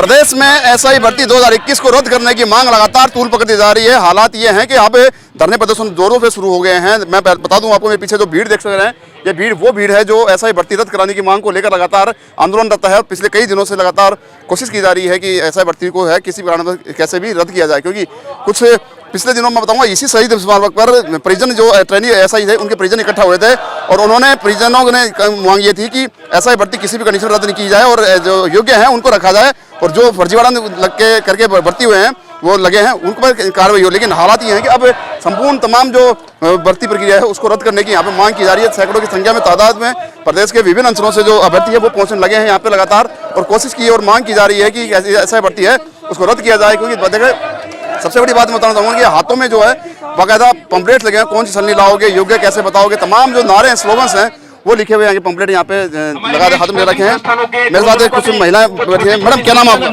प्रदेश में एसआई भर्ती 2021 को रद्द करने की मांग लगातार तूल पकड़ती जा रही है। हालात ये हैं कि अब धरने प्रदर्शन जोरों से शुरू हो गए हैं। मैं बता दूं आपको, मेरे पीछे जो भीड़ देख सक रहे हैं, ये भीड़ वो भीड़ है जो एसआई भर्ती रद्द कराने की मांग को लेकर लगातार आंदोलनरत है। पिछले कई दिनों से लगातार कोशिश की जा रही है कि एसआई भर्ती को है किसी कारण कैसे भी रद्द किया जाए, क्योंकि कुछ पिछले दिनों में बताऊंगा इसी शहीद स्मारक पर परिजन जो ट्रेनी एसआई थे उनके परिजन इकट्ठा हुए थे और उन्होंने परिजनों ने मांग ये थी कि एसआई भर्ती किसी भी कंडीशन में रद्द नहीं की जाए और जो योग्य हैं उनको रखा जाए और जो फर्जीवाड़ा लग के करके भर्ती हुए हैं वो लगे हैं उन पर कार्रवाई हो। लेकिन हालात ये हैं कि अब संपूर्ण तमाम जो भर्ती प्रक्रिया है उसको रद्द करने की यहाँ पे मांग की जा रही है। सैकड़ों की संख्या में तादाद में प्रदेश के विभिन्न अंचलों से जो अभ्यर्थी है वो पहुंचने लगे हैं यहाँ पे लगातार और कोशिश की और मांग की जा रही है कि ऐसा भर्ती है उसको रद्द किया जाए। क्योंकि देखिए सबसे बड़ी बात मैं बताना चाहूँगा कि हाथों में जो है बाकायदा पंपलेट लगे हैं, कौन सी सलनी लाओगे, योग्य कैसे बताओगे, तमाम जो नारे हैं, स्लोगन्स हैं वो लिखे हुए हैं। पंपलेट यहाँ पे लगा हाथ में रखे हैं। मेरे साथ कुछ महिलाएं बैठी हैं। मैडम क्या नाम आपका?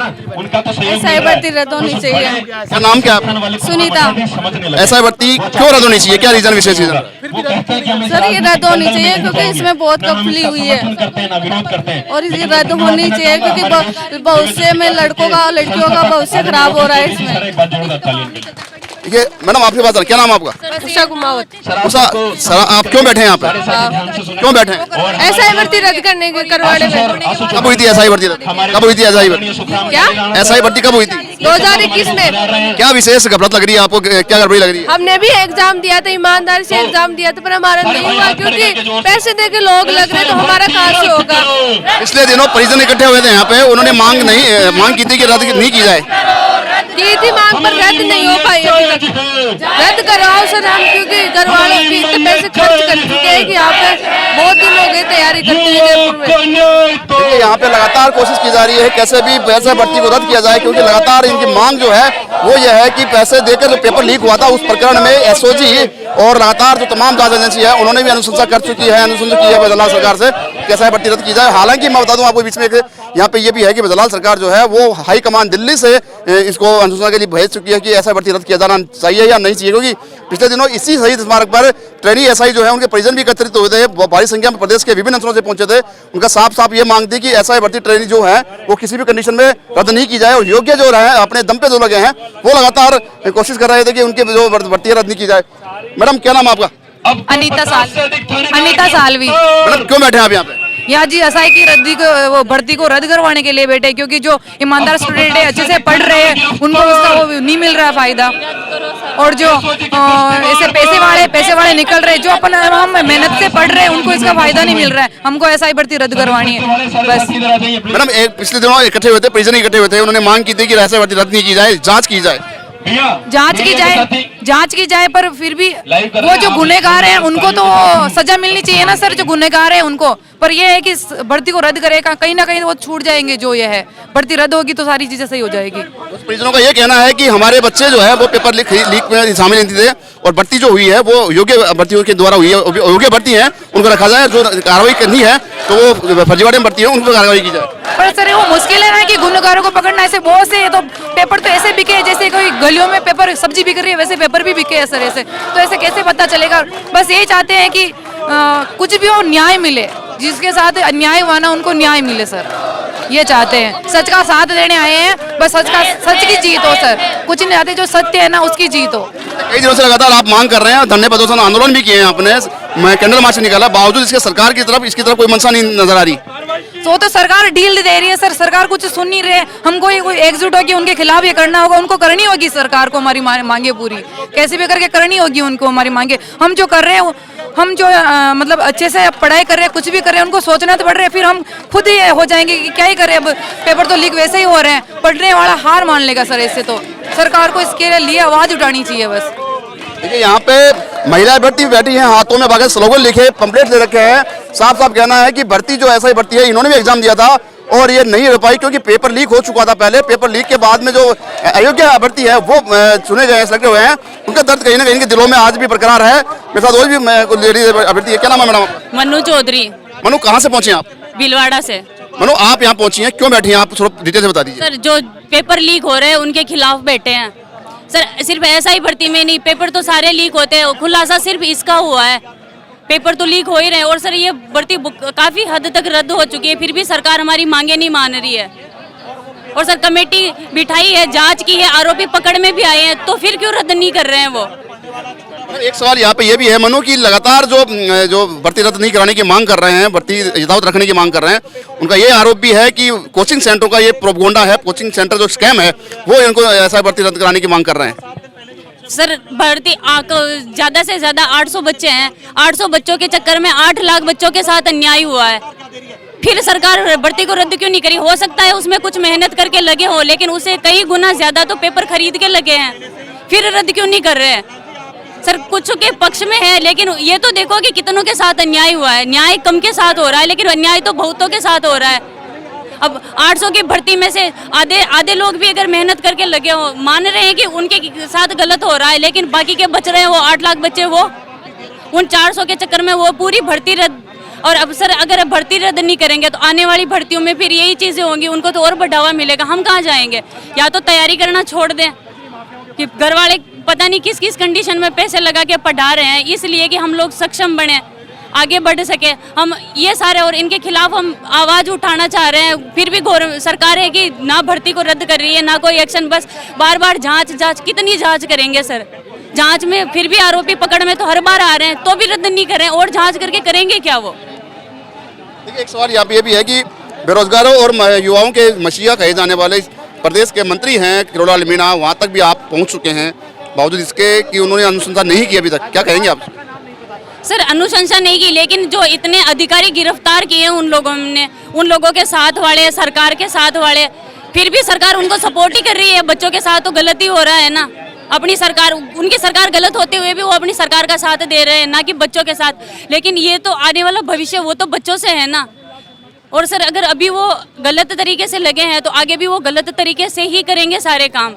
एसआई भर्ती रद्द होनी चाहिए। क्या नाम क्या है? सुनीता। एसआई भर्ती क्यों रद्द होनी चाहिए, क्या रीजन विशेष रीजन? सर ये रद्द होनी चाहिए क्योंकि इसमें बहुत कफली हुई है और ये रद्द होनी चाहिए क्योंकि भविष्य में लड़कों का लड़कियों का भविष्य खराब हो रहा है इसमें। ये मैडम आपके पास क्या नाम आपका? उषा कुमावत। उषा सर आप क्यों बैठे हैं यहाँ पे? क्यों बैठे हैं? एसआई भर्ती रद्द करने के करवाने में। कब हुई थी एसआई भर्ती? कब हुई थी एसआई भर्ती? क्या एसआई भर्ती कब हुई थी? 2021 में। क्या विशेष गलत लग रही है आपको, क्या गड़बड़ी लग रही है? हमने भी एग्जाम दिया था, ईमानदारी से एग्जाम दिया था, पर हमारा नहीं हुआ क्योंकि पैसे दे के लोग लग रहे तो हमारा कहाँ से होगा। पिछले दिनों परिजन इकट्ठे हुए थे यहाँ पे, उन्होंने मांग की थी कि रद्द नहीं की जाए। की थी मांग पर रद्द नहीं हो पाई अभी तक। रद्द कराओ सर हम, क्योंकि घर वाले भी इतने पैसे खर्च कर चुके हैं कि यहाँ पे बहुत दिन हो गए तैयारी करते हुए जयपुर में। देखिए यहाँ पे लगातार कोशिश की जा रही है कैसे भी पैसे भर्ती को रद्द किया जाए, क्योंकि लगातार इनकी मांग जो है वो ये है कि पैसे देकर जो पेपर लीक हुआ था उस प्रकरण में एसओजी और लगातार जो तमाम जांच एजेंसी है उन्होंने भी अनुशंसा कर चुकी है, अनुशंसा की है बजलाल सरकार से कैसा भर्ती रद्द की जाए। हालांकि मैं बता दूं आपको बीच में यहाँ पे ये भी है कि बजलाल सरकार जो है वो हाई कमान दिल्ली से इसको अनुशंसा के लिए भेज चुकी है कि ऐसा भर्ती रद्द किया जाना चाहिए या नहीं चाहिए, क्योंकि पिछले दिनों इसी शहीद स्मारक पर ट्रेनी एसआई जो है उनके परिजन भी एकत्रित हुए थे, भारी संख्या में प्रदेश के विभिन्न अंचलों से पहुंचे थे। उनका साफ साफ ये मांग थी कि एसआई भर्ती ट्रेनी जो है वो किसी भी कंडीशन में रद्द नहीं की जाए और योग्य जो रहे अपने दम पे जो लगे हैं वो लगातार कोशिश कर रहे थे कि उनके जो भर्ती रद्द नहीं की जाए। मैडम क्या नाम आपका? अनीता सालवी। मैडम क्यों बैठे हैं आप यहाँ पे? यहाँ जी एसआई की रद्दी को वो भर्ती को रद्द करवाने के लिए बैठे, क्योंकि जो ईमानदार स्टूडेंट है अच्छे से पढ़ रहे हैं उनको उसका वो नहीं मिल रहा है फायदा, और जो ऐसे पैसे वाले निकल रहे जो अपन हम मेहनत से पढ़ रहे हैं उनको इसका फायदा नहीं मिल रहा है। हमको एसआई भर्ती रद्द करवानी है बस। मैडम पिछले दिनों इकट्ठे हुए थे, परिजन इकट्ठे हुए थे, उन्होंने मांग की थी कि एसआई भर्ती रद्द नहीं की जाए, जाँच की जाए। जांच की जाए पर फिर भी वो जो गुनहगार हैं उनको तो सजा मिलनी चाहिए ना सर, जो गुनहगार हैं उनको। पर ये है कि भर्ती को रद्द करेगा कहीं ना कहीं वो छूट जाएंगे, जो ये है भर्ती रद्द होगी तो सारी चीजें सही हो जाएगी। परिजनों का ये कहना है कि हमारे बच्चे जो है वो पेपर लीक में शामिल नहीं थे और भर्ती जो हुई है वो योग्य भर्तियों के द्वारा हुई है, योग्य भर्ती है उनको रखा जाए, जो कार्रवाई करनी है तो वो फर्जीवाड़े में भर्ती है उनको कार्रवाई की जाए। पर सर वो मुश्किल है ना कि गुनहगारों को पकड़ना, ऐसे बहुत से तो पेपर तो ऐसे बिके जैसे कोई गलियों में पेपर सब्जी बिक रही है वैसे पेपर भी बिके है सर, ऐसे तो ऐसे कैसे पता चलेगा। बस यही चाहते हैं कि कुछ भी हो न्याय मिले, जिसके साथ अन्याय हुआ ना उनको न्याय मिले सर, ये चाहते हैं। सच का साथ देने आए हैं, बस सच की जीत हो सर, कुछ नहीं चाहते, जो सत्य है ना उसकी जीत हो। कई दिनों से लगातार आप मांग कर रहे हैं, धरने प्रदर्शन आंदोलन भी किए हैं आपने, कैंडल मार्च निकाला, बावजूद इसके सरकार की तरफ इसकी तरफ कोई मंशा नहीं नजर आ रही। तो सरकार डील दे रही है सर, सरकार कुछ सुन नहीं रहे। हमको कोई एकजुट होगी उनके खिलाफ ये करना होगा, उनको करनी होगी सरकार को हमारी मांगे पूरी कैसे भी करके करनी होगी उनको हमारी मांगे। हम जो कर रहे हैं हम जो मतलब अच्छे से पढ़ाई कर रहे हैं, कुछ भी कर रहे हैं, उनको सोचना तो पड़ रहा है, फिर हम खुद ही हो जाएंगे कि क्या ही करें। अब पेपर तो लीक वैसे ही हो रहे हैं, पढ़ने वाला हार मान लेगा सर। ऐसे तो सरकार को इसके लिए आवाज उठानी चाहिए बस। देखिए यहाँ पे महिला भर्ती बैठी हैं, हाथों में बाकायदा स्लोगन लिखे, पंपलेट ले रखे हैं, साफ साफ कहना है कि भर्ती जो ऐसा ही भर्ती है, इन्होंने भी एग्जाम दिया था और ये नहीं हो पाई क्योंकि पेपर लीक हो चुका था पहले। पेपर लीक के बाद में जो अयोग्य अभ्यर्थी है वो चुने गए लगे हुए हैं, उनका दर्द कहीं ना कहीं इनके दिलों में आज भी बरकरार है। मेरे साथ और भी लेडीज अभ्यर्थी है, क्या नाम है मैडम? मनु चौधरी। मनु कहाँ से पहुंचे आप? भीलवाड़ा से। मनु आप यहाँ पहुंची हैं, क्यों बैठी हैं आप, थोड़ा डिटेल से बता दीजिए। सर जो पेपर लीक हो रहे हैं उनके खिलाफ बैठे हैं सर। सिर्फ ऐसा ही भर्ती में नहीं, पेपर तो सारे लीक होते हैं, खुलासा सिर्फ इसका हुआ है, पेपर तो लीक हो ही रहे हैं। और सर ये भर्ती काफी हद तक रद्द हो चुकी है, फिर भी सरकार हमारी मांगे नहीं मान रही है। और सर कमेटी बिठाई है, जांच की है, आरोपी पकड़ में भी आए हैं, तो फिर क्यों रद्द नहीं कर रहे हैं वो? एक सवाल यहाँ पे ये भी है मनु कि लगातार जो भर्ती रद्द नहीं कराने की मांग कर रहे हैं, भर्ती यथावत रखने की मांग कर रहे हैं, उनका ये आरोप भी है कि कोचिंग सेंटरों का ये प्रोपगेंडा है, कोचिंग सेंटर जो स्कैम है वो इनको ऐसा भर्ती रद्द कराने की मांग कर रहे हैं। सर भर्ती ज्यादा से ज्यादा 800 बच्चे हैं, 800 बच्चों के चक्कर में 8 लाख बच्चों के साथ अन्याय हुआ है। फिर सरकार भर्ती को रद्द क्यों नहीं करी? हो सकता है उसमें कुछ मेहनत करके लगे हो, लेकिन उसे कई गुना ज्यादा तो पेपर खरीद के लगे हैं, फिर रद्द क्यों नहीं कर रहे हैं? सर कुछ के पक्ष में है, लेकिन ये तो देखो कि कितनों के साथ अन्याय हुआ है। न्याय कम के साथ हो रहा है, लेकिन अन्याय तो बहुतों के साथ हो रहा है। अब 800 की भर्ती में से आधे लोग भी अगर मेहनत करके लगे हो, मान रहे हैं कि उनके साथ गलत हो रहा है, लेकिन बाकी के बच रहे हैं वो 8 लाख बच्चे, वो उन 400 के चक्कर में वो पूरी भर्ती रद्द। और अब सर अगर भर्ती रद्द नहीं करेंगे तो आने वाली भर्तियों में फिर यही चीजें होंगी, उनको तो और बढ़ावा मिलेगा। हम कहाँ जाएंगे? या तो तैयारी करना छोड़ दें कि घर वाले पता नहीं किस किस कंडीशन में पैसे लगा के पढ़ा रहे हैं, इसलिए कि हम लोग सक्षम बने, आगे बढ़ सके। हम ये सारे और इनके खिलाफ हम आवाज उठाना चाह रहे हैं, फिर भी सरकार है कि ना भर्ती को रद्द कर रही है, ना कोई एक्शन, बस बार बार जांच। कितनी जांच करेंगे सर? जांच में फिर भी आरोपी पकड़ में तो हर बार आ रहे हैं, तो भी रद्द नहीं कर रहे हैं, और जांच करके करेंगे क्या वो? देखिए एक सवाल यहाँ पे ये भी है कि बेरोजगारों और युवाओं के मसीहा कहे जाने वाले प्रदेश के मंत्री हैं किरोड़ीलाल मीणा, वहाँ तक भी आप पहुँच चुके हैं, बावजूद इसके कि उन्होंने अनुशंसा नहीं की अभी तक, क्या कहेंगे आप? सर अनुशंसा नहीं की, लेकिन जो इतने अधिकारी गिरफ्तार किए हैं उन लोगों के साथ वाले, सरकार के साथ वाले, फिर भी सरकार उनको सपोर्ट ही कर रही है। बच्चों के साथ तो गलती हो रहा है ना, अपनी सरकार, उनकी सरकार गलत होते हुए भी वो अपनी सरकार का साथ दे रहे हैं, ना कि बच्चों के साथ। लेकिन ये तो आने वाला भविष्य वो तो बच्चों से है ना। और सर अगर अभी वो गलत तरीके से लगे हैं तो आगे भी वो गलत तरीके से ही करेंगे सारे काम।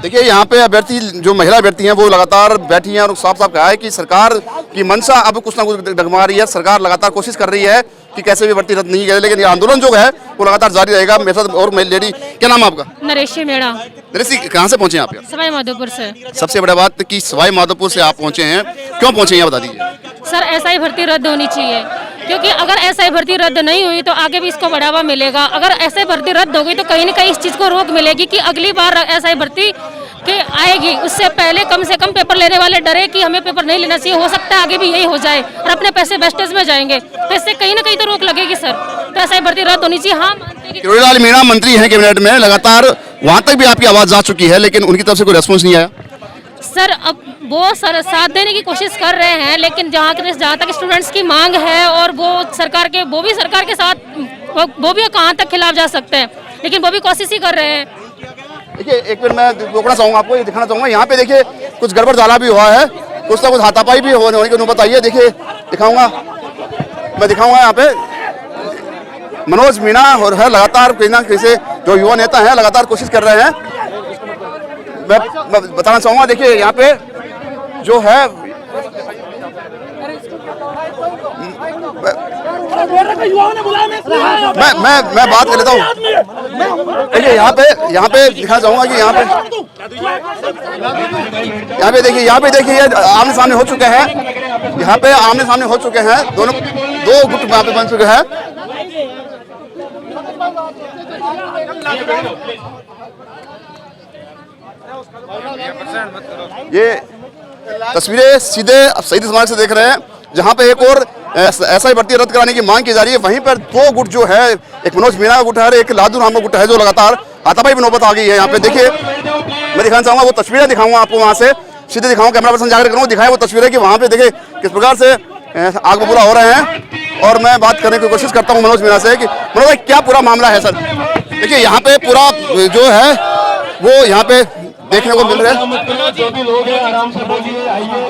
देखिए यहाँ पे अभ्यर्थी जो महिला अभ्यर्थी हैं वो लगातार बैठी हैं और साफ साफ कहा है कि सरकार की मंशा अब कुछ ना कुछ डगमगा रही है। सरकार लगातार कोशिश कर रही है कि कैसे भी भर्ती रद्द नहीं करे, लेकिन ये आंदोलन जो है वो लगातार जारी रहेगा। मेरे साथ और लेडी, क्या नाम है आपका? नरेश मेड़ा। नरेश, कहाँ से पहुँचे आप? सवाई माधोपुर से। सबसे बड़ा बात कि सवाई माधोपुर से आप पहुँचे हैं, क्यों पहुँचे हैं बता दीजिए। सर एसआई भर्ती रद्द होनी चाहिए, क्योंकि अगर एसआई भर्ती रद्द नहीं हुई तो आगे भी इसको बढ़ावा मिलेगा। अगर एसआई भर्ती रद्द हो गई तो कहीं न कहीं इस चीज़ को रोक मिलेगी कि अगली बार एसआई भर्ती के आएगी, उससे पहले कम से कम पेपर लेने वाले डरे कि हमें पेपर नहीं लेना चाहिए, हो सकता है आगे भी यही हो जाए और अपने पैसे वेस्टेज में जाएंगे, तो इससे कहीं ना कहीं तो रोक लगेगी सर। तो एसआई भर्ती रद्द होनी चाहिए। हाँ मानते हैं। किरोड़ीलाल मीणा मंत्री हैं कैबिनेट में, लगातार वहाँ तक भी आपकी आवाज़ जा चुकी है, लेकिन उनकी तरफ से कोई रेस्पॉन्स नहीं आया। सर अब वो सर साथ देने की कोशिश कर रहे हैं, लेकिन जहाँ तक स्टूडेंट्स की मांग है और वो भी सरकार के साथ वो भी कहाँ तक खिलाफ जा सकते हैं, लेकिन वो भी कोशिश ही कर रहे हैं। देखिए एक मिनट मैं रोकना चाहूँगा, आपको ये दिखाना चाहूँगा, यहाँ पे देखिए कुछ गड़बड़ झाला भी हुआ है, कुछ ना कुछ हाथापाई भी होने की नौबत आई है। देखिए मैं दिखाऊंगा यहाँ पे मनोज मीणा और है लगातार कहीं ना कहीं से जो युवा नेता हैं लगातार कोशिश कर रहे हैं। मैं बताना चाहूँगा, देखिए यहाँ पे जो है मैं बात कर लेता हूँ। देखिए यहाँ पे दिखाना चाहूँगा कि यहाँ पे देखिए ये आमने सामने हो चुके हैं, यहाँ पे आमने सामने हो चुके हैं, दो गुट यहाँ पे बन चुके हैं। ये तस्वीरें सीधे शहीद स्मारक से देख रहे हैं, जहां पे एक और ऐसा ही भर्ती रद्द कराने की मांग की जा रही है। वहीं पर दो गुट जो है, एक मनोज मीणा का गुट है और एक लादू नाम का गुट है, जो लगातार हाथापाई में नौबत आ गई है। यहाँ पे देखिए मैं दिखाना चाहूंगा, वो तस्वीरें दिखाऊंगा आपको, वहां से सीधे दिखाऊंगा, कैमरा पर्सन जाकर करूँगा, दिखाएं वो तस्वीरें कि वहाँ पे देखिए किस प्रकार से आग बबूला हो रहे हैं। और मैं बात करने की कोशिश करता हूँ मनोज मीणा से कि मनोज भाई क्या पूरा मामला है सर? देखिए यहाँ पे पूरा जो है वो यहाँ पे देखने को मिल रहा है,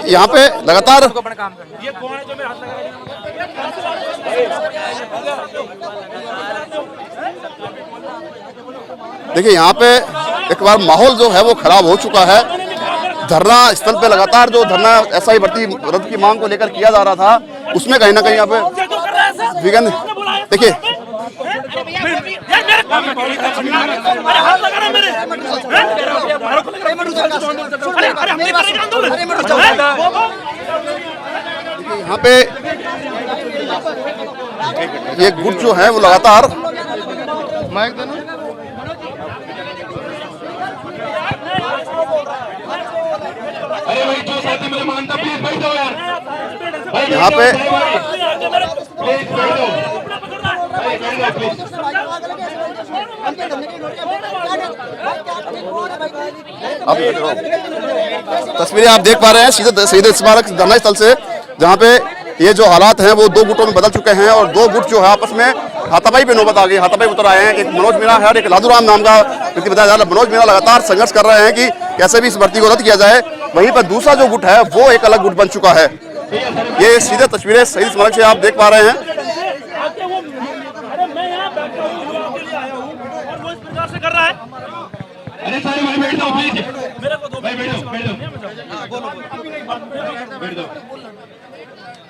यहाँ पे लगातार देखिए यहाँ पे एक बार माहौल जो है वो खराब हो चुका है। धरना स्थल पे लगातार जो धरना ऐसा ही भर्ती रद्द की मांग को लेकर किया जा रहा था, उसमें कहीं ना कहीं यहाँ पे विघन देखिए यहाँ पे ये गुट जो है वो लगातार अरे भाई जो साथी मुझे मानता प्लीज बैठो यार, यहाँ पे प्लीज बैठो, अब तस्वीरें आप देख पा रहे हैं सीधे सीधे स्मारक धरना स्थल से, जहाँ पे ये जो हालात हैं वो दो गुटों में बदल चुके हैं और दो गुट जो है आपस में हाथापाई पे नौबत आ गई, हाथापाई उतर आए हैं। एक मनोज मीणा है और एक लादूराम नाम का व्यक्ति बताया जा रहा है। मनोज मीणा लगातार संघर्ष कर रहे हैं कि कैसे भी इस भर्ती को रद्द किया जाए, वहीं पर दूसरा जो गुट है वो एक अलग गुट बन चुका है। ये सीधे तस्वीरें शहीद स्मारक से आप देख पा रहे हैं। अरे सारे भाई बैठ जाओ प्लीज, मेरे को दो भाई बैठ जाओ बैठ जाओ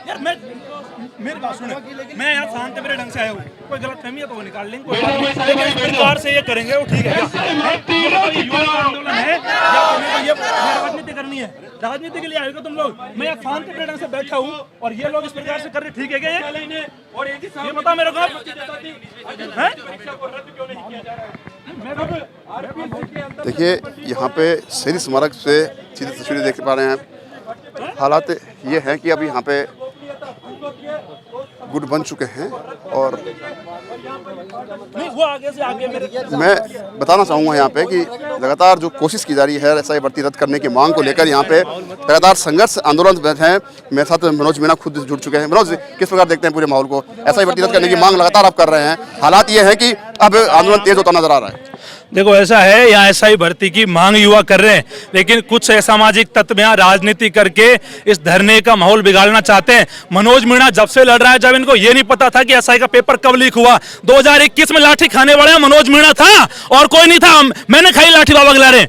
यार मेरी बात सुनो, मैं यहाँ शांत मेरे ढंग से आया हूँ, कोई गलत फहमी है तो वो निकाल लेंगे, कोई बात नहीं, लेकिन इस प्रकार से ये करेंगे वो ठीक है क्या? युवा आंदोलन है या ये राजनीति करनी है? राजनीति के लिए आएगा तुम लोग? मैं यहाँ शांत मेरे ढंग से बैठा हूँ और ये लोग इस प्रकार से कर रहे, ठीक है क्या? ये बता मेरे को, देखिए यहाँ पे शहीद स्मारक से सीधी तस्वीरें देख पा रहे हैं। हालात ये हैं कि अभी यहाँ पे गुट बन चुके हैं और वो आगे से आगे मैं बताना चाहूँगा यहाँ पे कि लगातार जो कोशिश की जा रही है एसआई भर्ती रद्द करने की मांग को लेकर यहाँ पे लगातार संघर्ष आंदोलन है। मेरे साथ मनोज मीणा खुद जुड़ चुके हैं। मनोज, किस प्रकार देखते हैं पूरे माहौल को? एसआई भर्ती रद्द करने की मांग लगातार आप कर रहे हैं, हालात ये है कि अब आंदोलन तेज होता नजर आ रहा है। देखो ऐसा है, यहाँ एसआई भर्ती की मांग युवा कर रहे हैं, लेकिन कुछ असामाजिक तत्व यहाँ राजनीति करके इस धरने का माहौल बिगाड़ना चाहते हैं। मनोज मीणा जब से लड़ रहा है, जब इनको ये नहीं पता था कि एसआई का पेपर कब लीक हुआ, 2021 में लाठी खाने वाले मनोज मीणा था और कोई नहीं था। मैंने खाई लाठी बाबा गिलारे,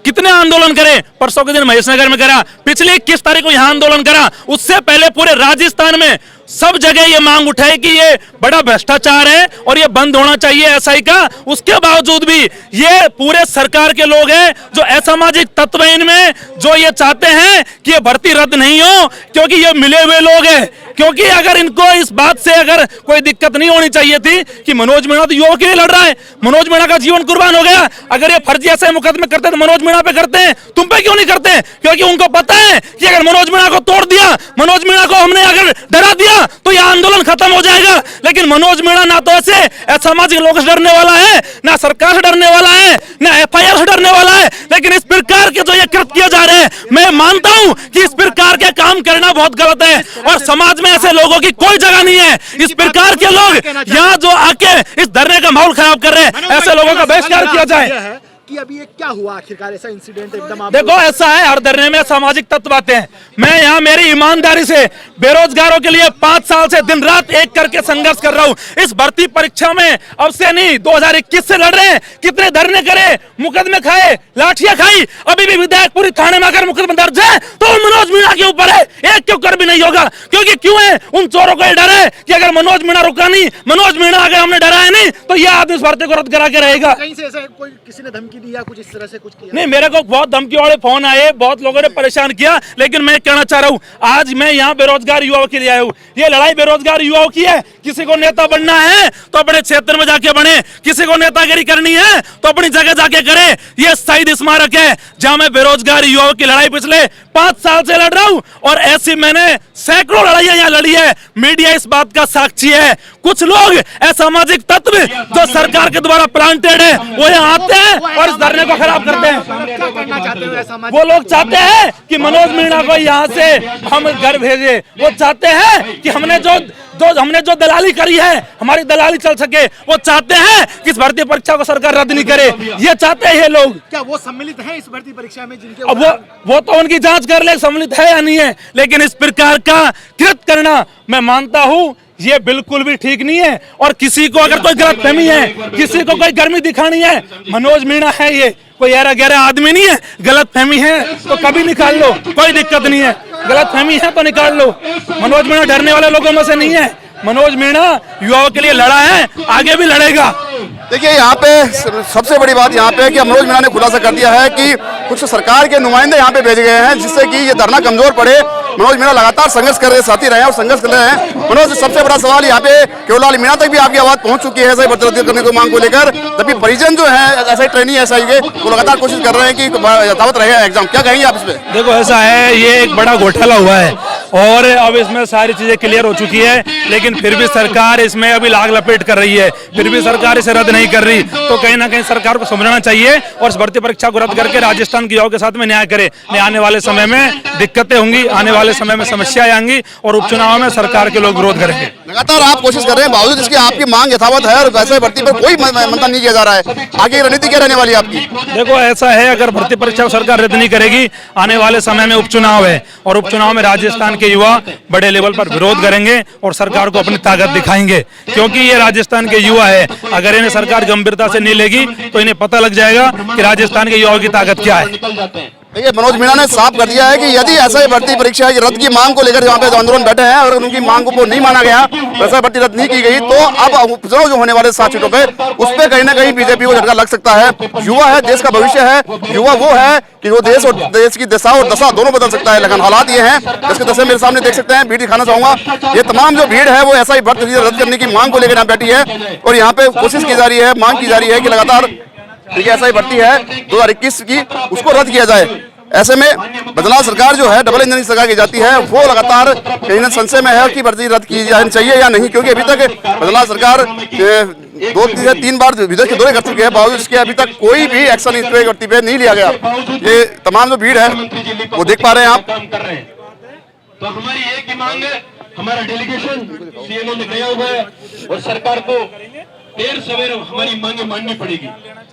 कितने आंदोलन करे, परसों के दिन महेशनगर में करा, पिछले 21 तारीख को यहाँ आंदोलन करा, उससे पहले पूरे राजस्थान में सब जगह ये मांग उठाई कि ये बड़ा भ्रष्टाचार है और ये बंद होना चाहिए एसआई का। उसके बावजूद भी ये पूरे सरकार के लोग हैं जो असामाजिक तत्व हैं इनमें, जो ये चाहते हैं कि ये भर्ती रद्द नहीं हो, क्योंकि ये मिले हुए लोग हैं। क्योंकि अगर इनको इस बात से अगर कोई दिक्कत नहीं होनी चाहिए थी कि मनोज मीणा तो युवाओं के लिए लड़ रहा है, मनोज मीणा का जीवन कुर्बान हो गया। अगर ये फर्जी ऐसे मुकदमे करते तो मनोज मीणा पे करते हैं, तुम पे क्यों नहीं करते? क्योंकि उनको पता है कि अगर मनोज मीणा को तोड़ दिया, मनोज मीणा को हमने अगर डरा दिया तो यह आंदोलन खत्म हो जाएगा। लेकिन मनोज मीणा ना तो ऐसे असामाजिक लोगों से डरने वाला है, ना सरकार से डरने वाला है, ना एफआईआर से डरने वाला है। लेकिन इस प्रकार के जो ये कृत्य किए जा रहे हैं, मैं मानता हूं कि इस प्रकार के काम करना बहुत गलत है और समाज में ऐसे लोगों की कोई जगह नहीं है। इस प्रकार के लोग यहाँ जो आके इस धरने का माहौल खराब कर रहे हैं, ऐसे लोगों का बहिष्कार किया जाए। कि अभी ये क्या हुआ आखिरकार, ऐसा इंसिडेंट एकदम देखो ऐसा है, हर धरने में सामाजिक तत्व आते हैं। मैं यहाँ मेरी ईमानदारी से बेरोजगारों के लिए 5 साल से दिन रात एक करके संघर्ष कर रहा हूँ। इस भर्ती परीक्षा में अब से नहीं, 2021 से लड़ रहे हैं। कितने धरने करे, मुकदमे खाए, लाठियां खाई, अभी भी विधायकपुरी थाने में अगर मुकदमा दर्ज है तो मनोज मीणा के ऊपर है, एक क्यों कर भी नहीं होगा। क्योंकि क्यों है, उन चोरों को डर है कि अगर मनोज मीणा रुका नहीं, मनोज मीणा अगर हमने डराया नहीं तो यह आदमी इस भर्ती को रद्द करा के रहेगा। कहीं से ऐसा कोई किसी ने धमकी दी या कुछ इस तरह से कुछ किया? नहीं, मेरे को बहुत धमकी वाले फोन आए, बहुत लोगों ने परेशान किया, लेकिन मैं कहना चाह रहा हूँ आज मैं यहाँ बेरोजगार युवाओं के लिए आया हूँ। ये लड़ाई बेरोजगार युवाओं की है। किसी को नेता बनना है तो अपने क्षेत्र में जाके बने, किसी को नेतागिरी करनी है तो अपनी जगह जाके करे। ये शहीद स्मारक है जहाँ मैं बेरोजगार युवाओं की लड़ाई पिछले 5 साल से लड़ रहा हूँ और ऐसी मैंने सैकड़ों लड़ाइयां यहाँ लड़ी है। मीडिया इस बात का साक्षी है। कुछ लोग असामाजिक तत्व जो सरकार के द्वारा प्लांटेड है वो यहाँ आते हैं और इस धरने को खराब करते हैं। क्या करना चाहते हो ऐसा? वो लोग चाहते हैं कि मनोज मीणा को यहाँ से हम घर भेजे। वो चाहते हैं कि हमने जो दलाली करी है, हमारी दलाली चल सके। वो चाहते हैं कि इस भर्ती परीक्षा को सरकार रद्द नहीं करे। ये चाहते हैं ये लोग। क्या वो सम्मिलित हैं इस भर्ती परीक्षा में जिनके? अब वो तो उनकी जांच कर ले सम्मिलित है या नहीं है, लेकिन इस प्रकार का कृत्य करना मैं मानता हूँ ये बिल्कुल भी ठीक नहीं है। और किसी को अगर कोई गलतफहमी है, किसी को कोई गर्मी दिखानी है, मनोज मीणा है ये कोई ऐरा गहरा आदमी नहीं है। गलतफहमी है तो कभी निकाल लो, कोई दिक्कत नहीं है। गलतफहमी है तो निकाल लो। मनोज मीणा डरने वाले लोगों में से नहीं है। मनोज मीणा युवाओं के लिए लड़ा है, आगे भी लड़ेगा। देखिए यहाँ पे सबसे बड़ी बात यहाँ पे है कि मनोज मीणा ने खुलासा कर दिया है कि कुछ सरकार के नुमाइंदे यहाँ पे भेजे गए हैं जिससे कि ये धरना कमजोर पड़े। मनोज मीणा लगातार संघर्ष कर रहे साथी रहे हैं और संघर्ष कर रहे हैं। मनोज, सबसे बड़ा सवाल यहाँ पे केवलाल मीणा तक भी आपकी आवाज पहुंच चुकी है एसआई भर्ती रद्द करने की मांग को लेकर, जबकि परिजन जो है एसआई ट्रेनी एसआई के वो लगातार कोशिश कर रहे हैं कि यथावत रहे एग्जाम। क्या कहेंगे आप इस पे? देखो ऐसा है, ये एक बड़ा घोटाला हुआ है और अब इसमें सारी चीजें क्लियर हो चुकी है, लेकिन फिर भी सरकार इसमें अभी लाग लपेट कर रही है, फिर भी सरकार इसे रद्द नहीं कर रही। तो कहीं ना कहीं सरकार को समझना चाहिए और इस भर्ती परीक्षा को रद्द करके राजस्थान के युवाओं के साथ में न्याय करे। आने वाले समय में दिक्कतें होंगी, आने वाले समय में समस्याएं आएंगी और उपचुनाव में सरकार के लोग विरोध करेंगे। लगातार आप कोशिश कर रहे हैं, बावजूद इसकी आपकी मांग यथावत है और वैसे भर्ती पर कोई मंथन नहीं किया जा रहा है। आगे रणनीति क्या रहने वाली है आपकी? देखो ऐसा है, अगर भर्ती परीक्षा को सरकार रद्द नहीं करेगी, आने वाले समय में उपचुनाव है और उपचुनाव में राजस्थान के युवा बड़े लेवल पर विरोध करेंगे और सरकार को अपनी ताकत दिखाएंगे, क्योंकि ये राजस्थान के युवा है। अगर इन्हें सरकार गंभीरता से नहीं लेगी तो इन्हें पता लग जाएगा कि राजस्थान के युवाओं की ताकत क्या है। देखिए मनोज मीणा ने साफ कर दिया है कि यदि एसआई भर्ती परीक्षा की रद्द की मांग को लेकर यहाँ पे आंदोलन बैठे हैं और उनकी मांग को नहीं माना गया, एसआई भर्ती रद्द नहीं की गई, तो अब उपचुनाव जो होने वाले 7 सीटों पे उस पर कहीं ना कहीं बीजेपी को झटका लग सकता है। युवा है, देश का भविष्य है, युवा वो है कि वो देश और देश की दिशा और दशा दोनों बदल सकता है। लेकिन हालात ये हैं, इसके दशा मेरे सामने देख सकते हैं, भीड़ दिखाना चाहूंगा। ये तमाम जो भीड़ है वो एसआई भर्ती रद्द करने की मांग को लेकर यहाँ बैठी है और यहाँ पे कोशिश की जा रही है, मांग की जा रही है कि लगातार एसआई भर्ती है 2021 की उसको रद्द किया जाए। ऐसे में बदलाव सरकार जो है डबल इंजन सरकार की जाती है वो लगातार कहीं ना संशय में है कि भर्ती रद्द की जानी चाहिए या नहीं, क्योंकि अभी तक बदलाव सरकार 2-3 बार विदेश के दौरे कर चुके हैं, बावजूद इसके अभी तक कोई भी एक्शन इस भर्ती पे नहीं लिया गया। ये तमाम जो भीड़ है वो देख पा रहे हैं आप। तो हमारी एक ही मांग है, हमारा डेलीगेशन सीएमओ में गया हुआ है और सरकार को देर सवेर हमारी मांगे माननी पड़ेगी।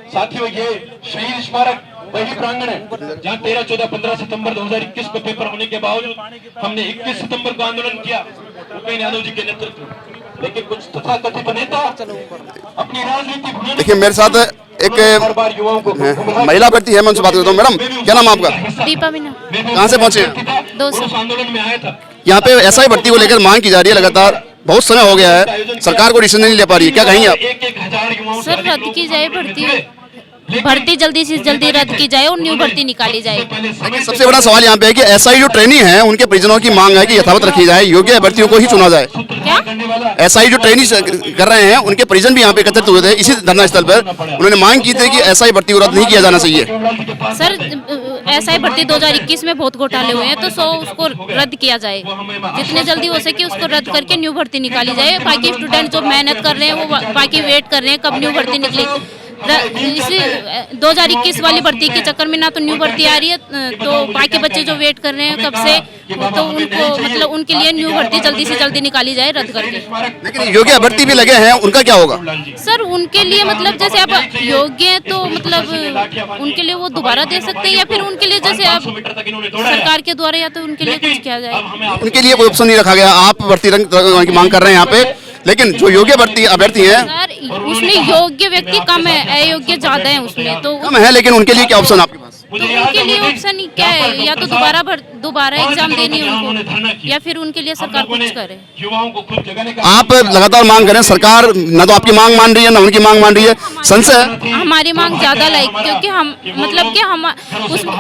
साथियों, ये शहीद स्मारक वही प्रांगण है जहाँ 13, 14, 15 सितंबर 2021 को पेपर होने के बावजूद हमने 21 सितंबर को आंदोलन किया भूपेन्द्र यादव जी के नेतृत्व में, लेकिन कुछ तथाकथित नेता अपनी राजनीति। देखिए मेरे साथ एक महिला व्यक्ति है, मैं उनसे बात करता हूँ। मैडम, क्या नाम आपका? दीपा मीना। कहाँ से पहुँचे? आंदोलन में आया था। यहाँ पे एसआई भर्ती को लेकर मांग की जा रही है, लगातार बहुत समय हो गया है, सरकार को डिसीजन नहीं ले पा रही है, क्या कहेंगे आप? सर रद्द की जाए भर्ती जल्दी से जल्दी रद्द की जाए और न्यू भर्ती निकाली जाए। सबसे बड़ा सवाल यहाँ पे है कि एसआई जो ट्रेनी है उनके परिजनों की मांग है कि यथावत रखी जाए, योग्य अभ्यर्थियों को ही चुना जाए। क्या एसआई जो ट्रेनी कर रहे हैं उनके परिजन भी यहाँ पे एकत्रित हुए थे इसी धरना स्थल पर, उन्होंने मांग की थी कि एसआई भर्ती को रद्द नहीं किया जाना चाहिए। सर एसआई भर्ती 2021 में बहुत घोटाले हुए हैं, तो उसको रद्द किया जाए, जितने जल्दी हो सके उसको रद्द करके न्यू भर्ती निकाली जाए। बाकी स्टूडेंट जो मेहनत कर रहे हैं वो बाकी वेट कर रहे हैं कब न्यू भर्ती निकले। इसी 2021 वाली भर्ती के चक्कर में ना तो न्यू भर्ती आ रही है, तो बाकी बच्चे जो वेट कर रहे हैं कब से, तो उनको मतलब उनके लिए न्यू भर्ती जल्दी से जल्दी निकाली जाए रद्द करके। लेकिन योग्य अभ्यर्थी भी लगे हैं, उनका क्या होगा? सर उनके लिए मतलब जैसे आप योग्य हैं तो मतलब उनके लिए वो दोबारा दे सकते हैं, या फिर उनके लिए जैसे आप सरकार के द्वारा या तो उनके लिए कुछ किया जाए। उनके लिए कोई ऑप्शन नहीं रखा गया, आप भर्ती की मांग कर रहे हैं यहाँ पे, लेकिन जो योग्य भर्ती अभ्यर्थी हैं सर उसमें योग्य व्यक्ति कम है, अयोग्य ज्यादा है उसमें, तो कम है, लेकिन उनके लिए क्या ऑप्शन आपके पास? तो उनके लिए ऑप्शन क्या है, या तो दोबारा एग्जाम देनी है उनको, या फिर उनके लिए सरकार कुछ करे। आप लगातार मांग करें, सरकार न तो आपकी मांग मान रही है न उनकी मांग मान रही है, संशय है। हमारी मांग ज्यादा लाइक, क्योंकि हम मतलब कि हम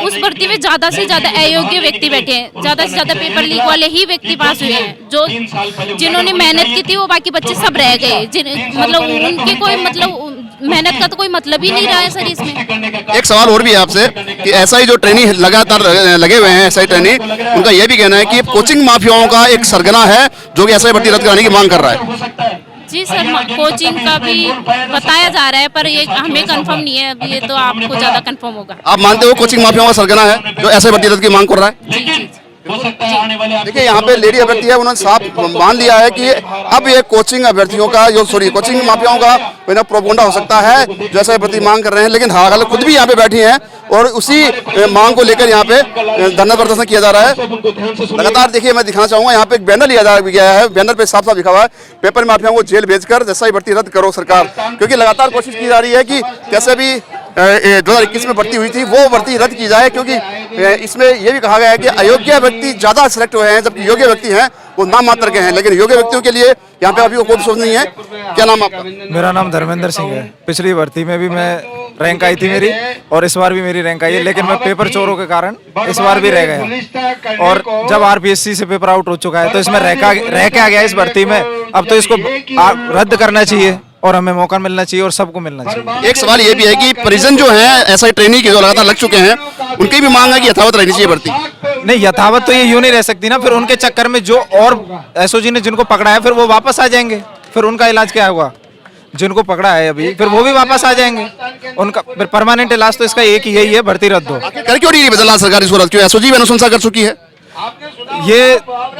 उस भर्ती में ज्यादा से ज्यादा अयोग्य व्यक्ति बैठे हैं, ज्यादा से ज्यादा पेपर लीक वाले ही व्यक्ति पास हुए हैं, जो जिन्होंने मेहनत की थी वो बाकी बच्चे सब रह गए, मतलब उनके कोई मतलब मेहनत का तो कोई मतलब ही नहीं रहा है सर इसमें। एक सवाल और भी है आपसे कि एसआई जो ट्रेनी लगातार लगे हुए हैं, एसआई ट्रेनी, उनका यह भी कहना है कि कोचिंग माफियाओं का एक सरगना है जो कि एसआई भर्ती रद्द कराने की मांग कर रहा है। जी सर, कोचिंग का भी बताया जा रहा है पर ये हमें कंफर्म नहीं है, अब ये तो आपको ज्यादा कंफर्म होगा। आप मानते हो कोचिंग माफियाओं का सरगना है जो एसआई भर्ती रद्द की मांग कर रहा है? जी जी। देखिए यहाँ पे लेडी अभ्यर्थी है, उन्होंने साफ मान लिया है कि अब ये कोचिंग अभ्यर्थियों का कोचिंग माफियाओं का प्रोपोगंडा हो सकता है जो ऐसा भर्ती मांग कर रहे हैं, लेकिन हाल खुद भी यहाँ पे बैठी हैं और उसी मांग को लेकर यहाँ पे धरना प्रदर्शन किया जा रहा है। लगातार देखिए मैं दिखाना चाहूंगा, यहाँ पे एक बैनर लिया गया है, बैनर पे साफ साफ लिखा हुआ है पेपर माफियाओं को जेल भेजकर एसआई भर्ती रद्द करो सरकार, क्योंकि लगातार कोशिश की जा रही है कि कैसे भी 2021 में भर्ती हुई थी वो भर्ती रद्द की जाए, क्योंकि इसमें यह भी कहा गया है कि अयोग्य व्यक्ति ज्यादा सिलेक्ट हुए हैं, जबकि योग्य व्यक्ति हैं वो नाम मात्र के हैं, लेकिन योग्य व्यक्तियों के लिए यहाँ पे अभी कोई सोच नहीं है। क्या नाम आपका? मेरा नाम धर्मेंद्र सिंह है। पिछली भर्ती में भी मैं रैंक आई थी मेरी, और इस बार भी मेरी रैंक आई है, लेकिन मैं पेपर चोरों के कारण इस बार भी रह गया। और जब आरपीएससी से पेपर आउट हो चुका है तो इसमें रह के आ गया इस भर्ती में। अब तो इसको रद्द करना चाहिए और हमें मौका मिलना चाहिए और सबको मिलना चाहिए। एक सवाल ये भी है कि परिजन जो हैं ऐसा ट्रेनिंग के जो लगातार लग चुके हैं, उनकी भी मांग है कि यथावत रहनी चाहिए भर्ती। नहीं, यथावत तो ये यूं नहीं रह सकती ना, फिर उनके चक्कर में जो और एसओजी ने जिनको पकड़ा है फिर वो वापस आ जाएंगे, फिर उनका इलाज क्या होगा? जिनको पकड़ा है अभी फिर वो भी वापस आ जाएंगे, उनका फिर परमानेंट इलाज तो इसका एक ही यही है, भर्ती रद्द हो। कर क्यों नहीं बदला सरकार इसको रद्द? क्यों एसओजी भी अनुशंसा कर चुकी है? ये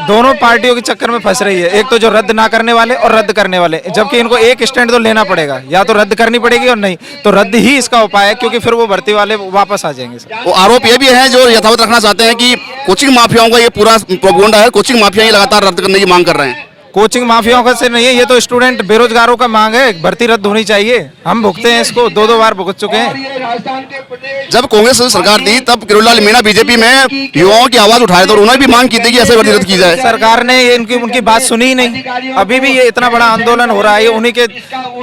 दोनों पार्टियों के चक्कर में फंस रही है, एक तो जो रद्द ना करने वाले और रद्द करने वाले, जबकि इनको एक स्टैंड तो लेना पड़ेगा, या तो रद्द करनी पड़ेगी और नहीं तो रद्द ही इसका उपाय है, क्योंकि फिर वो भर्ती वाले वापस आ जाएंगे। वो आरोप ये भी है जो यथावत रखना चाहते हैं कि कोचिंग माफियाओं का ये पूरा प्रोपगेंडा है, कोचिंग माफिया ही लगातार रद्द करने की मांग कर रहे हैं। कोचिंग माफियाओं का से नहीं है, ये तो स्टूडेंट बेरोजगारों का मांग है, भर्ती रद्द होनी चाहिए। हम भुगते हैं इसको, दो बार भुगत चुके हैं। जब कांग्रेस सरकार थी तब किरोड़ीलाल मीणा बीजेपी में युवाओं की आवाज उठाए तो उन्होंने भी मांग की थी कि ऐसे भर्ती रद्द की जाए। सरकार ने उनकी बात सुनी ही नहीं। अभी भी ये इतना बड़ा आंदोलन हो रहा है, उन्हीं के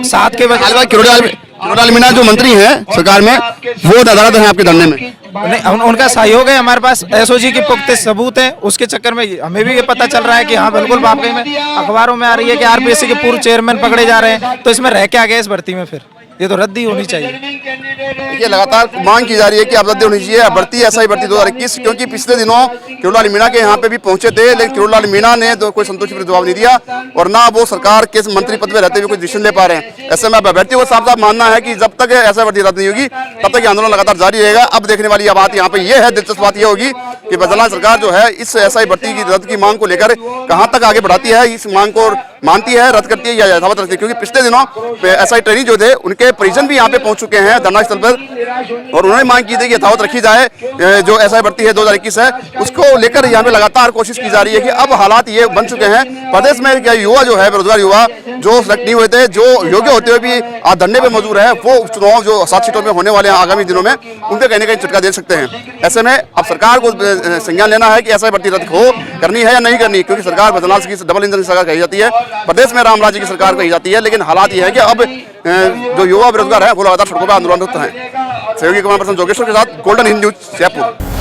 साथ के किरोड़ीलाल मीणा जो मंत्री हैं सरकार में वो नदारद हैं आपके धरने में। नहीं, उनका सहयोग है, हमारे पास एसओजी की पुख्ते सबूत हैं, उसके चक्कर में हमें भी ये पता चल रहा है कि हाँ बिल्कुल वाकई में अखबारों में आ रही है कि आरपीएससी के पूर्व चेयरमैन पकड़े जा रहे हैं, तो इसमें रह के आ गए इस भर्ती में, फिर ये तो रद्द ही होनी चाहिए। देखिए लगातार मांग की जा रही है कि अब रद्द होनी चाहिए भर्ती, एसआई भर्ती 2021, क्योंकि पिछले दिनों किरोड़ीलाल मीणा के यहाँ पे भी पहुंचे थे, लेकिन किरोड़ीलाल मीणा ने तो कोई संतोषजनक जवाब नहीं दिया और ना वो सरकार के मंत्री पद में रहते हुए कोई डिसीजन ले पा रहे हैं। ऐसे में अभ्यर्थियों को साफ साफ मानना है कि जब तक एसआई भर्ती रद्द नहीं होगी तब तक आंदोलन लगातार जारी रहेगा। अब देखने वाली यह बात यहाँ पे ये है, दिलचस्प बात यह होगी कि बदलाव सरकार जो है इस एसआई भर्ती की रद्द की मांग को लेकर कहाँ तक आगे बढ़ाती है, इस मांग को मानती है, रद्द करती है या यथावत रखती है। क्योंकि पिछले दिनों एसआई ट्रेनिंग जो थे उनके परिजन भी यहाँ पे पहुंच चुके हैं धरना स्थल पर और उन्होंने मांग की थी कि यथावत रखी जाए। जो एसआई भर्ती है 2021 है उसको लेकर यहाँ पे लगातार कोशिश की जा रही है कि अब हालात ये बन चुके हैं प्रदेश में क्या युवा जो है बेरोजगार युवा जो सेलेक्ट नहीं हुए थे, जो योग्य होते हुए भी आज धरने पे मौजूद है, वो चुनाव जो 7 सीटों में होने वाले हैं आगामी दिनों में उनके कहीं ना कहीं झटका दे सकते हैं। ऐसे में अब सरकार को संज्ञान लेना है कि एसआई भर्ती रद्द हो करनी है या नहीं करनी, क्योंकि सरकार बदलाव की डबल इंजन की सरकार कही जाती है, प्रदेश में राम राज्य की सरकार कही जाती है, लेकिन हालात ये है कि अब जो युवा बेरोजगार है वो लगातार सड़कों पर आंदोलनरत हैं। सहयोगी कैमरा पर्सन जोगेश्वर के साथ गोल्डन हिंद न्यूज जयपुर।